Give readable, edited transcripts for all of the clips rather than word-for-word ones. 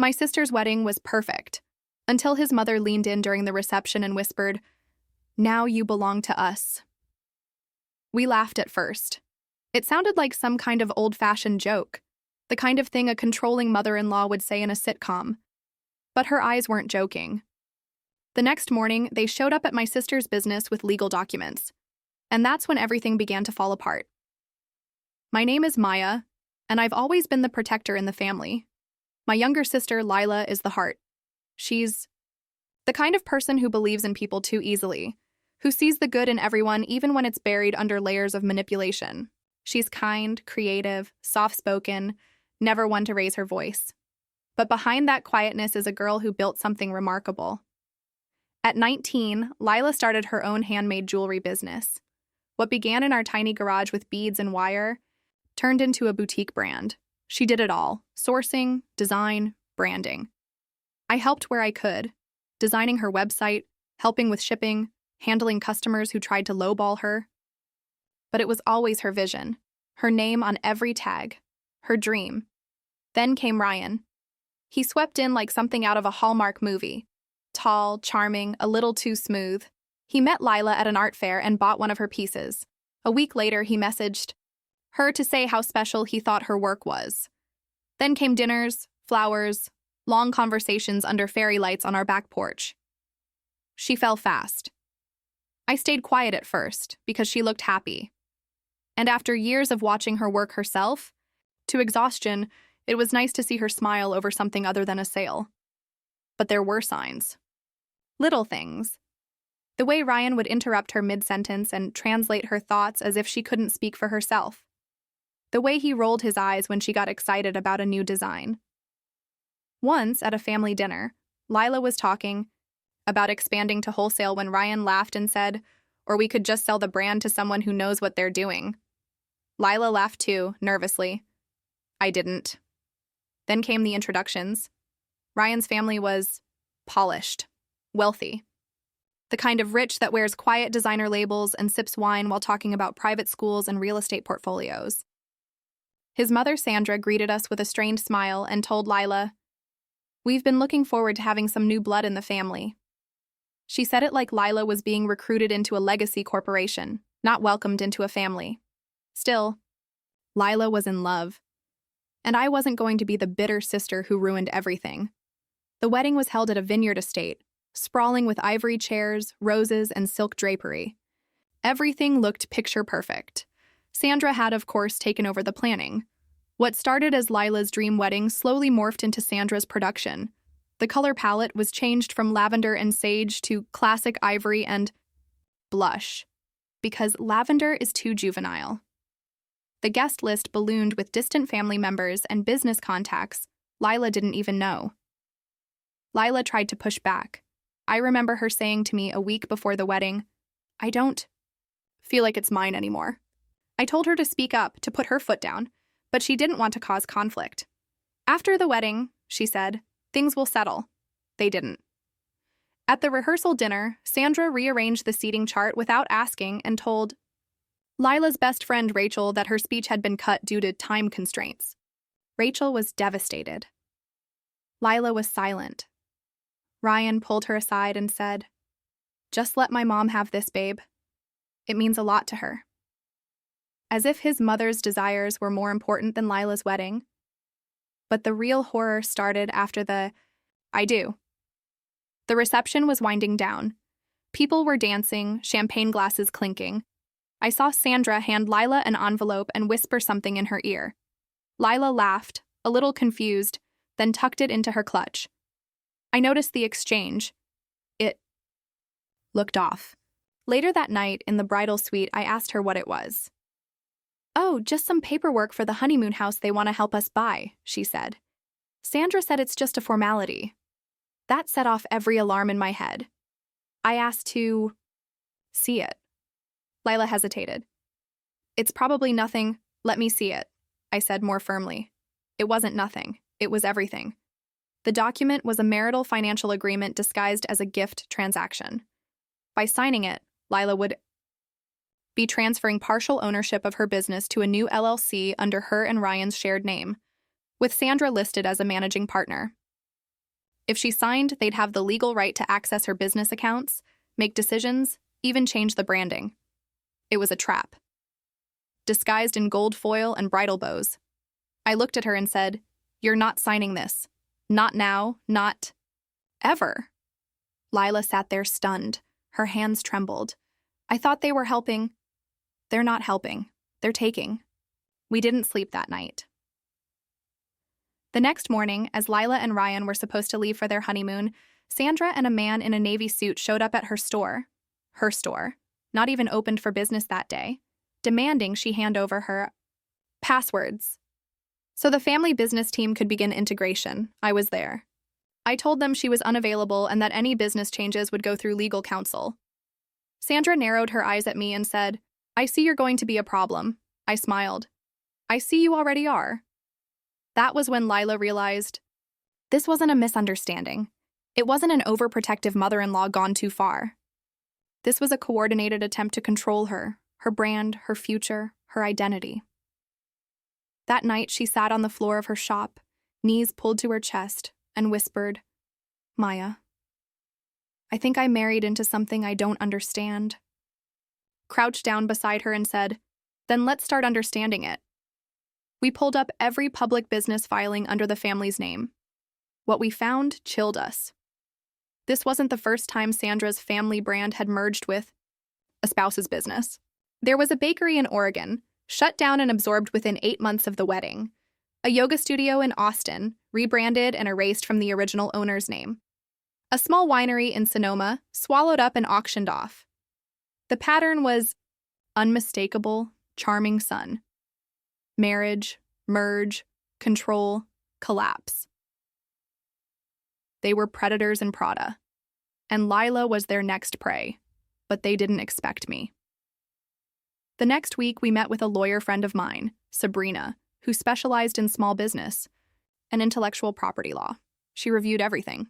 My sister's wedding was perfect, until his mother leaned in during the reception and whispered, "Now you belong to us." We laughed at first. It sounded like some kind of old-fashioned joke, the kind of thing a controlling mother-in-law would say in a sitcom. But her eyes weren't joking. The next morning, they showed up at my sister's business with legal documents, and that's when everything began to fall apart. My name is Maya, and I've always been the protector in the family. My younger sister, Lila, is the heart. She's the kind of person who believes in people too easily, who sees the good in everyone even when it's buried under layers of manipulation. She's kind, creative, soft-spoken, never one to raise her voice. But behind that quietness is a girl who built something remarkable. At 19, Lila started her own handmade jewelry business. What began in our tiny garage with beads and wire turned into a boutique brand. She did it all: sourcing, design, branding. I helped where I could, designing her website, helping with shipping, handling customers who tried to lowball her. But it was always her vision, her name on every tag, her dream. Then came Ryan. He swept in like something out of a Hallmark movie. Tall, charming, a little too smooth. He met Lila at an art fair and bought one of her pieces. A week later, he messaged her to say how special he thought her work was. Then came dinners, flowers, long conversations under fairy lights on our back porch. She fell fast. I stayed quiet at first because she looked happy. And after years of watching her work herself, to exhaustion, it was nice to see her smile over something other than a sale. But there were signs. Little things. The way Ryan would interrupt her mid-sentence and translate her thoughts as if she couldn't speak for herself. The way he rolled his eyes when she got excited about a new design. Once, at a family dinner, Lila was talking about expanding to wholesale when Ryan laughed and said, "Or we could just sell the brand to someone who knows what they're doing." Lila laughed too, nervously. I didn't. Then came the introductions. Ryan's family was polished, wealthy. The kind of rich that wears quiet designer labels and sips wine while talking about private schools and real estate portfolios. His mother, Sandra, greeted us with a strained smile and told Lila, "We've been looking forward to having some new blood in the family." She said it like Lila was being recruited into a legacy corporation, not welcomed into a family. Still, Lila was in love. And I wasn't going to be the bitter sister who ruined everything. The wedding was held at a vineyard estate, sprawling with ivory chairs, roses, and silk drapery. Everything looked picture perfect. Sandra had, of course, taken over the planning. What started as Lila's dream wedding slowly morphed into Sandra's production. The color palette was changed from lavender and sage to classic ivory and blush, because lavender is too juvenile. The guest list ballooned with distant family members and business contacts Lila didn't even know. Lila tried to push back. I remember her saying to me a week before the wedding, "I don't feel like it's mine anymore." I told her to speak up, to put her foot down, but she didn't want to cause conflict. "After the wedding," she said, "things will settle." They didn't. At the rehearsal dinner, Sandra rearranged the seating chart without asking and told Lila's best friend, Rachel, that her speech had been cut due to time constraints. Rachel was devastated. Lila was silent. Ryan pulled her aside and said, "Just let my mom have this, babe. It means a lot to her." As if his mother's desires were more important than Lila's wedding. But the real horror started after the "I do." The reception was winding down. People were dancing, champagne glasses clinking. I saw Sandra hand Lila an envelope and whisper something in her ear. Lila laughed, a little confused, then tucked it into her clutch. I noticed the exchange. It looked off. Later that night, in the bridal suite, I asked her what it was. "Oh, just some paperwork for the honeymoon house they want to help us buy," she said. Sandra said it's just a formality. That set off every alarm in my head. I asked to see it. Lila hesitated. "It's probably nothing. Let me see it," I said more firmly. It wasn't nothing. It was everything. The document was a marital financial agreement disguised as a gift transaction. By signing it, Lila would be transferring partial ownership of her business to a new LLC under her and Ryan's shared name, with Sandra listed as a managing partner. If she signed, they'd have the legal right to access her business accounts, make decisions, even change the branding. It was a trap. Disguised in gold foil and bridal bows, I looked at her and said, "You're not signing this. Not now, not ever." Lila sat there stunned. Her hands trembled. I thought they were helping. They're not helping. They're taking. We didn't sleep that night. The next morning, as Lila and Ryan were supposed to leave for their honeymoon, Sandra and a man in a navy suit showed up at her store, not even opened for business that day, demanding she hand over her passwords. So the family business team could begin integration. I was there. I told them she was unavailable and that any business changes would go through legal counsel. Sandra narrowed her eyes at me and said, "I see you're going to be a problem." I smiled. "I see you already are." That was when Lila realized this wasn't a misunderstanding. It wasn't an overprotective mother-in-law gone too far. This was a coordinated attempt to control her brand, her future, her identity. That night, she sat on the floor of her shop, knees pulled to her chest, and whispered, "Maya, I think I married into something I don't understand." Crouched down beside her and said, "Then let's start understanding it." We pulled up every public business filing under the family's name. What we found chilled us. This wasn't the first time Sandra's family brand had merged with a spouse's business. There was a bakery in Oregon, shut down and absorbed within 8 months of the wedding. A yoga studio in Austin, rebranded and erased from the original owner's name. A small winery in Sonoma, swallowed up and auctioned off. The pattern was unmistakable, charming son. Marriage, merge, control, collapse. They were predators in Prada, and Lila was their next prey, but they didn't expect me. The next week, we met with a lawyer friend of mine, Sabrina, who specialized in small business and intellectual property law. She reviewed everything.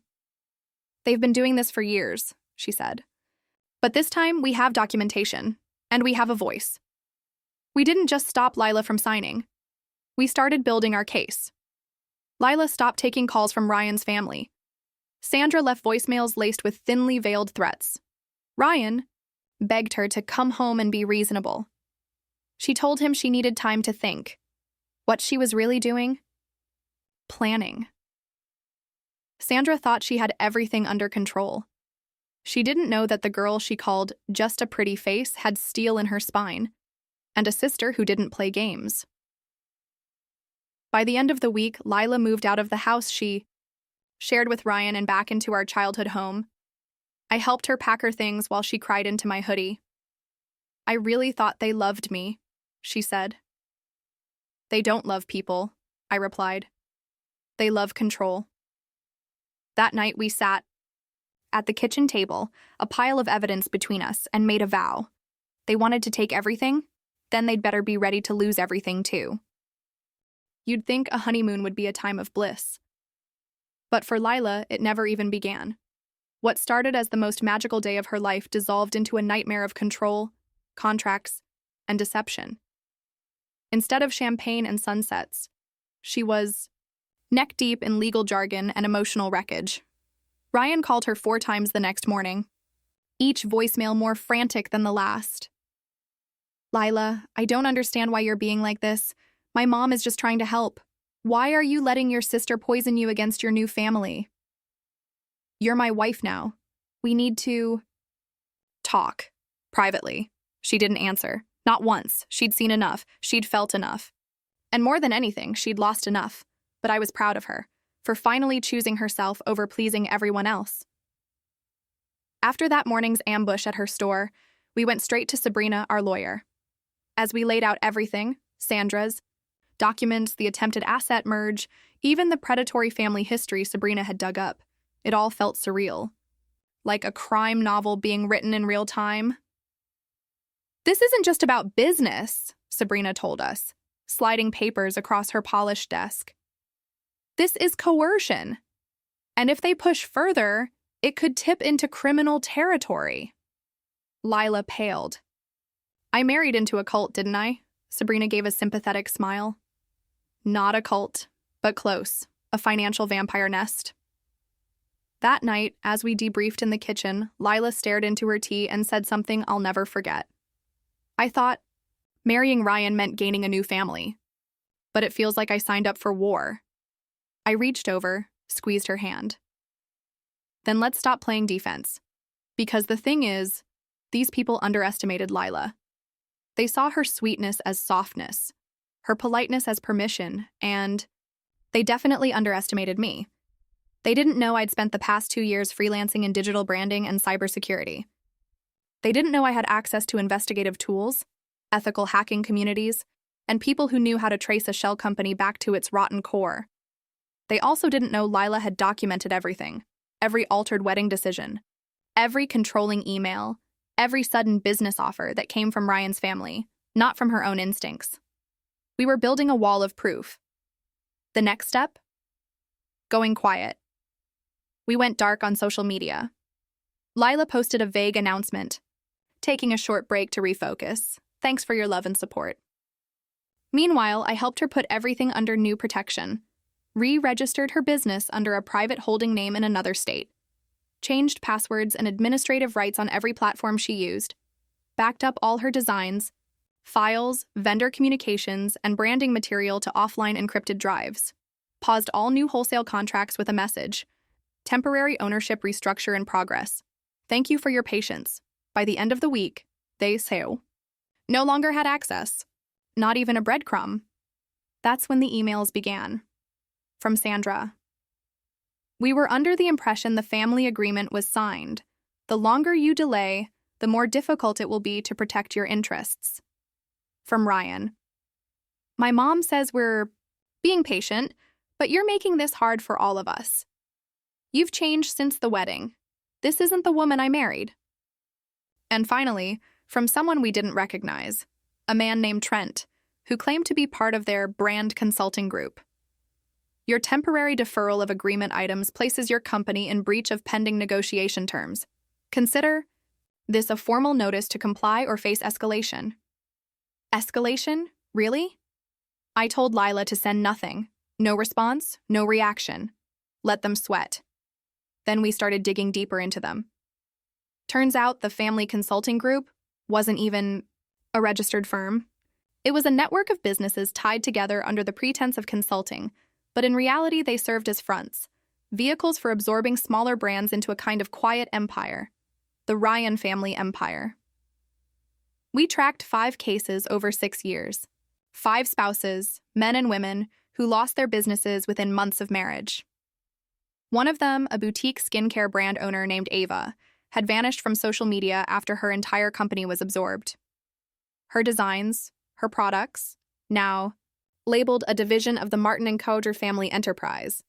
"They've been doing this for years," she said. "But this time, we have documentation, and we have a voice." We didn't just stop Lila from signing. We started building our case. Lila stopped taking calls from Ryan's family. Sandra left voicemails laced with thinly veiled threats. Ryan begged her to come home and be reasonable. She told him she needed time to think. What she was really doing? Planning. Sandra thought she had everything under control. She didn't know that the girl she called just a pretty face had steel in her spine, and a sister who didn't play games. By the end of the week, Lila moved out of the house she shared with Ryan and back into our childhood home. I helped her pack her things while she cried into my hoodie. "I really thought they loved me," she said. "They don't love people," I replied. "They love control." That night we sat at the kitchen table, a pile of evidence between us, and made a vow. They wanted to take everything, then they'd better be ready to lose everything too. You'd think a honeymoon would be a time of bliss. But for Lila, it never even began. What started as the most magical day of her life dissolved into a nightmare of control, contracts, and deception. Instead of champagne and sunsets, she was neck-deep in legal jargon and emotional wreckage. Ryan called her 4 times the next morning, each voicemail more frantic than the last. "Lila, I don't understand why you're being like this. My mom is just trying to help. Why are you letting your sister poison you against your new family? You're my wife now. We need to talk privately." She didn't answer. Not once. She'd seen enough. She'd felt enough. And more than anything, she'd lost enough. But I was proud of her for finally choosing herself over pleasing everyone else. After that morning's ambush at her store, we went straight to Sabrina, our lawyer. As we laid out everything, Sandra's documents, the attempted asset merge, even the predatory family history Sabrina had dug up, it all felt surreal. Like a crime novel being written in real time. "This isn't just about business," Sabrina told us, sliding papers across her polished desk. "This is coercion. And if they push further, it could tip into criminal territory." Lila paled. "I married into a cult, didn't I?" Sabrina gave a sympathetic smile. "Not a cult, but close. A financial vampire nest." That night, as we debriefed in the kitchen, Lila stared into her tea and said something I'll never forget. I thought marrying Ryan meant gaining a new family, but it feels like I signed up for war. I reached over, squeezed her hand. Then let's stop playing defense. Because the thing is, these people underestimated Lila. They saw her sweetness as softness, her politeness as permission, and they definitely underestimated me. They didn't know I'd spent the past 2 years freelancing in digital branding and cybersecurity. They didn't know I had access to investigative tools, ethical hacking communities, and people who knew how to trace a shell company back to its rotten core. They also didn't know Lila had documented everything, every altered wedding decision, every controlling email, every sudden business offer that came from Ryan's family, not from her own instincts. We were building a wall of proof. The next step? Going quiet. We went dark on social media. Lila posted a vague announcement, taking a short break to refocus. Thanks for your love and support. Meanwhile, I helped her put everything under new protection, re-registered her business under a private holding name in another state, changed passwords and administrative rights on every platform she used, backed up all her designs, files, vendor communications, and branding material to offline encrypted drives, paused all new wholesale contracts with a message, temporary ownership restructure in progress. Thank you for your patience. By the end of the week, they so no longer had access, not even a breadcrumb. That's when the emails began. From Sandra. We were under the impression the family agreement was signed. The longer you delay, the more difficult it will be to protect your interests. From Ryan. My mom says we're being patient, but you're making this hard for all of us. You've changed since the wedding. This isn't the woman I married. And finally, from someone we didn't recognize, a man named Trent, who claimed to be part of their brand consulting group. Your temporary deferral of agreement items places your company in breach of pending negotiation terms. Consider this a formal notice to comply or face escalation. Escalation? Really? I told Lila to send nothing. No response, no reaction. Let them sweat. Then we started digging deeper into them. Turns out the family consulting group wasn't even a registered firm. It was a network of businesses tied together under the pretense of consulting, but in reality they served as fronts, vehicles for absorbing smaller brands into a kind of quiet empire, the Ryan family empire. We tracked 5 cases over 6 years. 5 spouses, men and women, who lost their businesses within months of marriage. One of them, a boutique skincare brand owner named Ava, had vanished from social media after her entire company was absorbed. Her designs, her products, now labeled a division of the Martin & Coder family enterprise.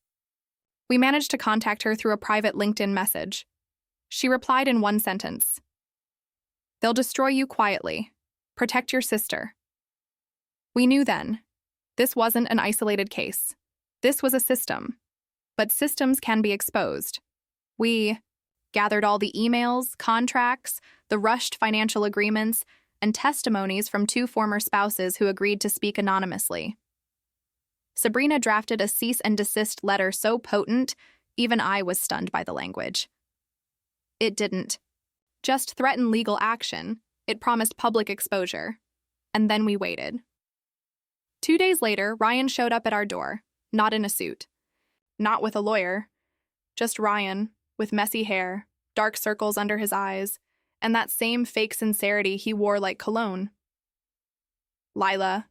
We managed to contact her through a private LinkedIn message. She replied in one sentence. They'll destroy you quietly. Protect your sister. We knew then. This wasn't an isolated case. This was a system. But systems can be exposed. We gathered all the emails, contracts, the rushed financial agreements, and testimonies from 2 former spouses who agreed to speak anonymously. Sabrina drafted a cease and desist letter so potent, even I was stunned by the language. It didn't just threaten legal action, it promised public exposure. And then we waited. 2 days later, Ryan showed up at our door, not in a suit. Not with a lawyer. Just Ryan, with messy hair, dark circles under his eyes, and that same fake sincerity he wore like cologne. Lila,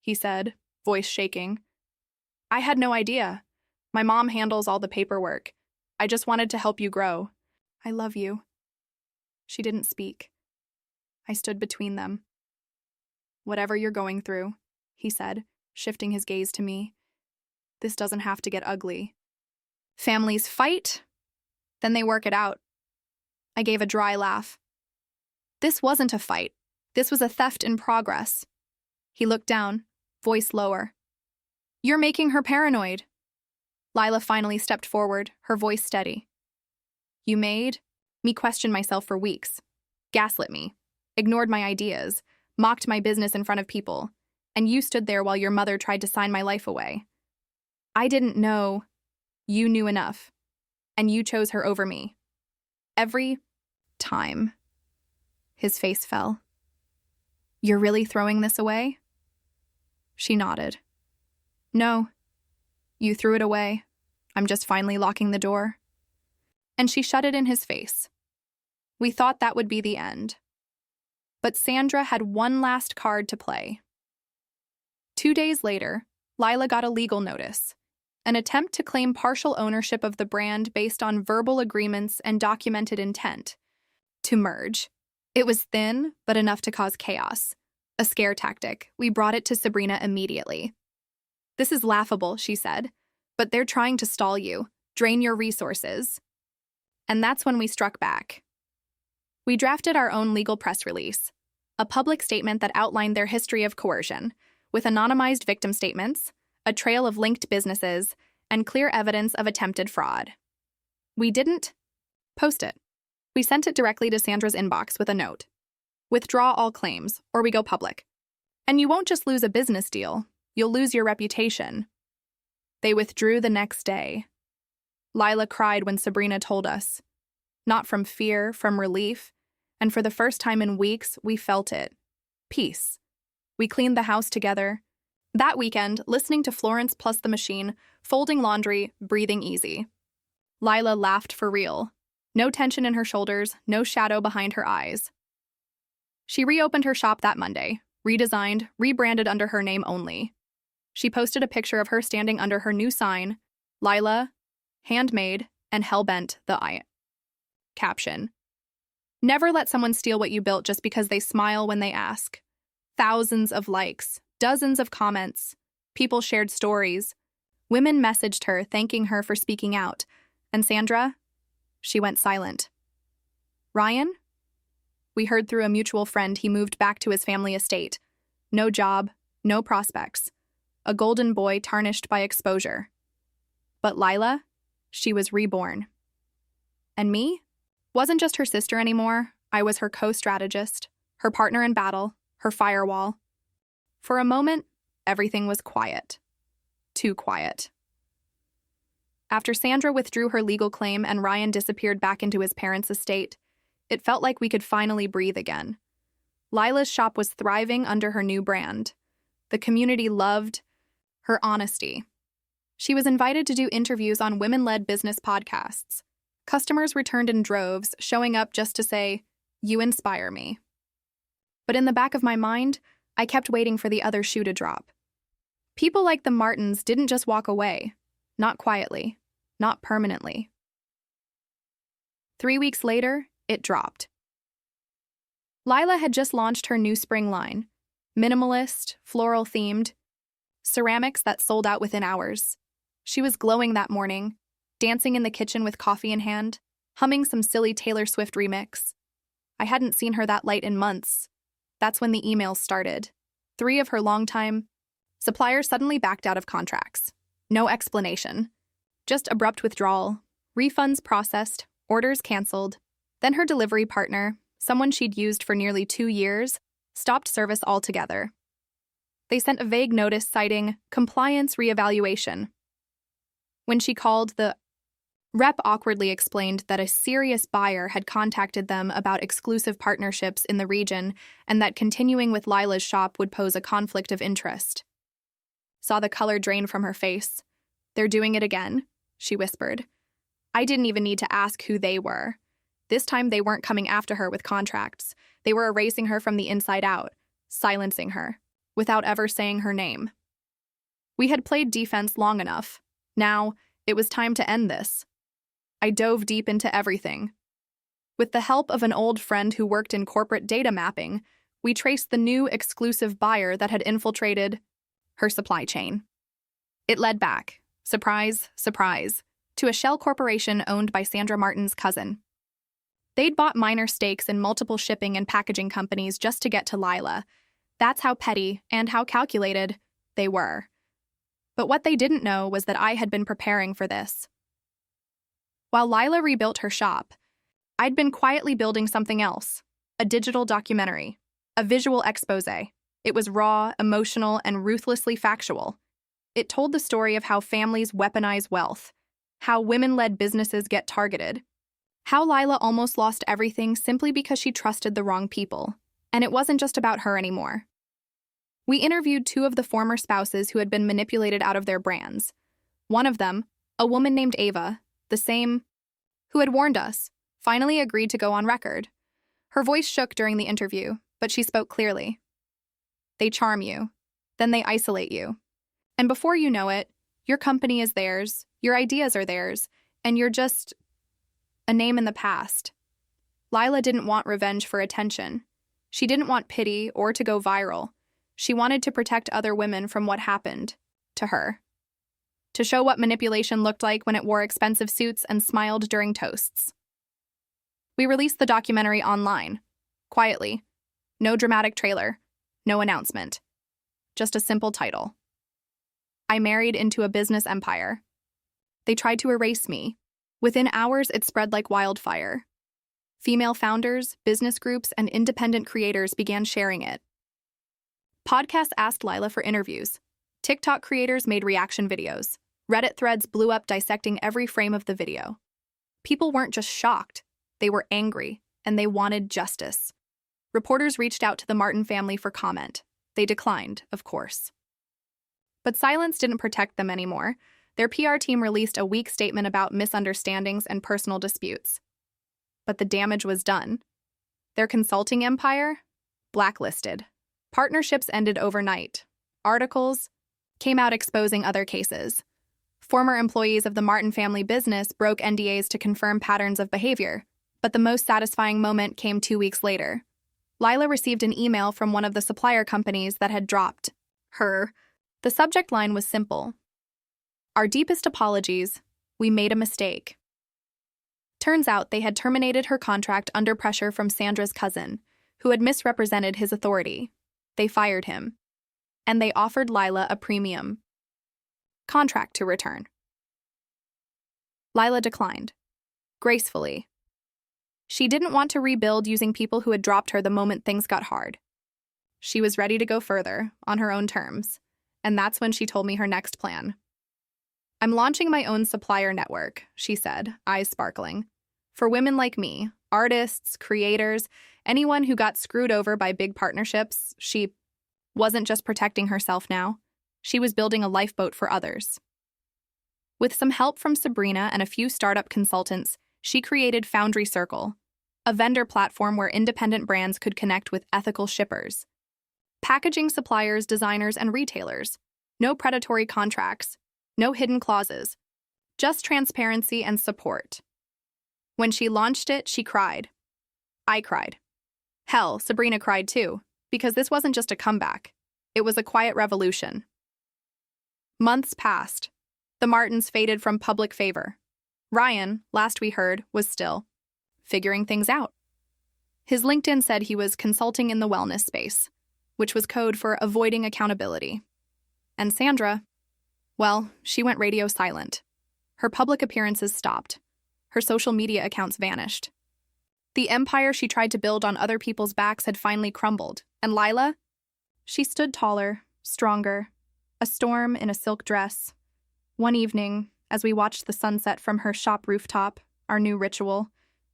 he said, voice shaking. I had no idea. My mom handles all the paperwork. I just wanted to help you grow. I love you. She didn't speak. I stood between them. Whatever you're going through, he said, shifting his gaze to me. This doesn't have to get ugly. Families fight, then they work it out. I gave a dry laugh. This wasn't a fight. This was a theft in progress. He looked down, voice lower. You're making her paranoid. Lila finally stepped forward, her voice steady. You made me question myself for weeks, gaslit me, ignored my ideas, mocked my business in front of people, and you stood there while your mother tried to sign my life away. I didn't know you knew enough. and you chose her over me. Every time. His face fell. You're really throwing this away? She nodded. No. You threw it away. I'm just finally locking the door. And she shut it in his face. We thought that would be the end. But Sandra had one last card to play. 2 days later, Lila got a legal notice, an attempt to claim partial ownership of the brand based on verbal agreements and documented intent to merge. It was thin, but enough to cause chaos. A scare tactic. We brought it to Sabrina immediately. This is laughable, she said, but they're trying to stall you, drain your resources. And that's when we struck back. We drafted our own legal press release, a public statement that outlined their history of coercion, with anonymized victim statements, a trail of linked businesses, and clear evidence of attempted fraud. We didn't post it. We sent it directly to Sandra's inbox with a note. Withdraw all claims, or we go public. And you won't just lose a business deal, you'll lose your reputation. They withdrew the next day. Lila cried when Sabrina told us. Not from fear, from relief, and for the first time in weeks, we felt it. Peace. We cleaned the house together. That weekend, listening to Florence plus the machine, folding laundry, breathing easy. Lila laughed for real. No tension in her shoulders, no shadow behind her eyes. She reopened her shop that Monday, redesigned, rebranded under her name only. She posted a picture of her standing under her new sign, Lila, handmade, and hell-bent, the I. Caption. Never let someone steal what you built just because they smile when they ask. Thousands of likes, dozens of comments. People shared stories. Women messaged her, thanking her for speaking out. And Sandra? She went silent. Ryan? We heard through a mutual friend he moved back to his family estate. No job, no prospects. A golden boy tarnished by exposure. But Lila? She was reborn. And me? Wasn't just her sister anymore. I was her co-strategist, her partner in battle, her firewall. For a moment, everything was quiet. Too quiet. After Sandra withdrew her legal claim and Ryan disappeared back into his parents' estate, it felt like we could finally breathe again. Lila's shop was thriving under her new brand. The community loved her honesty. She was invited to do interviews on women-led business podcasts. Customers returned in droves, showing up just to say, "You inspire me." But in the back of my mind, I kept waiting for the other shoe to drop. People like the Martins didn't just walk away. Not quietly. Not permanently. 3 weeks later, it dropped. Lila had just launched her new spring line. Minimalist, floral-themed, ceramics that sold out within hours. She was glowing that morning, dancing in the kitchen with coffee in hand, humming some silly Taylor Swift remix. I hadn't seen her that light in months. That's when the emails started. 3 of her longtime suppliers suddenly backed out of contracts. No explanation. Just abrupt withdrawal, refunds processed, orders canceled. Then her delivery partner, someone she'd used for nearly 2 years, stopped service altogether. They sent a vague notice citing compliance reevaluation. When she called, the rep awkwardly explained that a serious buyer had contacted them about exclusive partnerships in the region and that continuing with Lila's shop would pose a conflict of interest. Saw the color drain from her face. "They're doing it again," she whispered. I didn't even need to ask who they were. This time they weren't coming after her with contracts. They were erasing her from the inside out, silencing her, without ever saying her name. We had played defense long enough. Now, it was time to end this. I dove deep into everything. With the help of an old friend who worked in corporate data mapping, we traced the new exclusive buyer that had infiltrated her supply chain. It led back, surprise, surprise, to a shell corporation owned by Sandra Martin's cousin. They'd bought minor stakes in multiple shipping and packaging companies just to get to Lila. That's how petty and how calculated they were. But what they didn't know was that I had been preparing for this. While Lila rebuilt her shop, I'd been quietly building something else, a digital documentary, a visual expose. It was raw, emotional, and ruthlessly factual. It told the story of how families weaponize wealth, how women-led businesses get targeted, how Lila almost lost everything simply because she trusted the wrong people. And it wasn't just about her anymore. We interviewed 2 of the former spouses who had been manipulated out of their brands. One of them, a woman named Ava, the same who had warned us, finally agreed to go on record. Her voice shook during the interview, but she spoke clearly. They charm you, then they isolate you. And before you know it, your company is theirs, your ideas are theirs, and you're just a name in the past. Lila didn't want revenge for attention. She didn't want pity or to go viral. She wanted to protect other women from what happened to her. To show what manipulation looked like when it wore expensive suits and smiled during toasts. We released the documentary online, quietly. No dramatic trailer, no announcement. Just a simple title. I married into a business empire. They tried to erase me. Within hours, it spread like wildfire. Female founders, business groups, and independent creators began sharing it. Podcasts asked Lila for interviews. TikTok creators made reaction videos. Reddit threads blew up dissecting every frame of the video. People weren't just shocked. They were angry, and they wanted justice. Reporters reached out to the Martin family for comment. They declined, of course. But silence didn't protect them anymore. Their PR team released a weak statement about misunderstandings and personal disputes. But the damage was done. Their consulting empire? Blacklisted. Partnerships ended overnight. Articles came out exposing other cases. Former employees of the Martin family business broke NDAs to confirm patterns of behavior. But the most satisfying moment came 2 weeks later. Lila received an email from one of the supplier companies that had dropped her. The subject line was simple. Our deepest apologies. We made a mistake. Turns out they had terminated her contract under pressure from Sandra's cousin, who had misrepresented his authority. They fired him. And they offered Lila a premium contract to return. Lila declined. Gracefully. She didn't want to rebuild using people who had dropped her the moment things got hard. She was ready to go further, on her own terms. And that's when she told me her next plan. I'm launching my own supplier network, she said, eyes sparkling. For women like me, artists, creators, anyone who got screwed over by big partnerships, she wasn't just protecting herself now. She was building a lifeboat for others. With some help from Sabrina and a few startup consultants, she created Foundry Circle, a vendor platform where independent brands could connect with ethical shippers. Packaging suppliers, designers, and retailers. No predatory contracts. No hidden clauses. Just transparency and support. When she launched it, she cried. I cried. Hell, Sabrina cried too, because this wasn't just a comeback. It was a quiet revolution. Months passed. The Martins faded from public favor. Ryan, last we heard, was still figuring things out. His LinkedIn said he was consulting in the wellness space, which was code for avoiding accountability. And Sandra, well, she went radio silent. Her public appearances stopped. Her social media accounts vanished. The empire she tried to build on other people's backs had finally crumbled. And Lila? She stood taller, stronger, a storm in a silk dress. One evening, as we watched the sunset from her shop rooftop, our new ritual,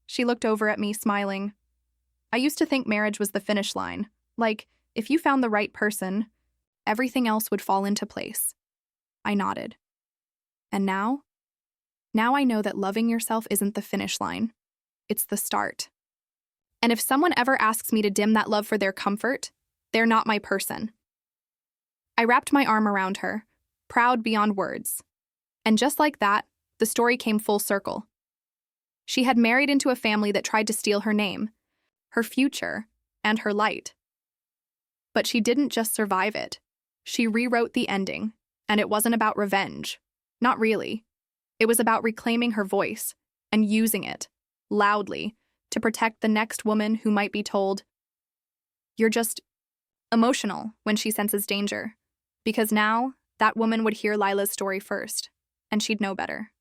she looked over at me, smiling. I used to think marriage was the finish line. Like, if you found the right person, everything else would fall into place. I nodded. And now? Now I know that loving yourself isn't the finish line. It's the start. And if someone ever asks me to dim that love for their comfort, they're not my person. I wrapped my arm around her, proud beyond words. And just like that, the story came full circle. She had married into a family that tried to steal her name, her future, and her light. But she didn't just survive it. She rewrote the ending, and it wasn't about revenge. Not really. It was about reclaiming her voice and using it, loudly, to protect the next woman who might be told, "You're just emotional," when she senses danger. Because now, that woman would hear Lila's story first, and she'd know better.